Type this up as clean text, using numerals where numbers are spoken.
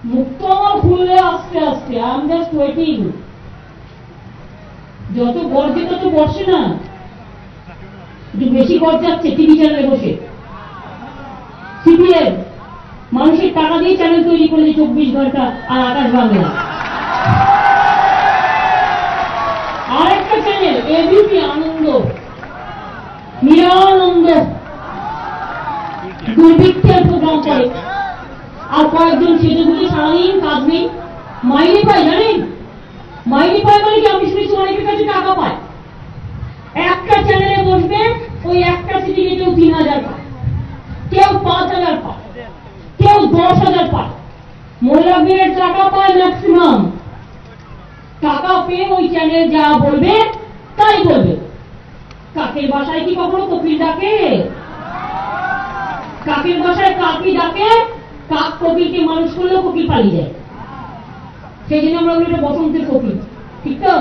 মুক্ত খুললে আস্তে আস্তে আই এম জাস্ট ওয়েটিং। যত গর্জে তত বসে না, একটু বেশি গর্জাচ্ছে টিভি চ্যানেলে বসে। সিপিএম মানুষের টাকা দিয়ে চ্যানেল তৈরি করেছে 24 ঘন্টা আর আকাশ বাংলা। আরেকটা চ্যানেল এবিপি আনন্দ, নিরানন্দ দুর্ভিক্ষের প্রোগ্রাম করে, আর কয়েকজন সেজেগুলি সারাদিন কাজ নেই, মাইনে পায়। জানেন মাইনে পায় মানে কি? আমি শুনেছি অনেকের কাছে টাকা পায়। একটা চ্যানেলে বসবে, ওই একটা সিটিকে কেউ 3000 পায়, কেউ 5000 পায়, কেউ 10,000 পায়। মহিলাদের টাকা পায় ম্যাক্সিমাম। টাকা পেয়ে ওই চ্যানেল যা বলবে তাই বলবে। কাকের বাসায় কি কখনো কোকিল ডাকে? কাকের বাসায় কাকই ডাকে। কাক কোকিলকে মানুষ করলেও কোকিল পালিয়ে যায়। সেই জন্য আমরা বলি এটা বসন্তের কোকিল, ঠিক তো?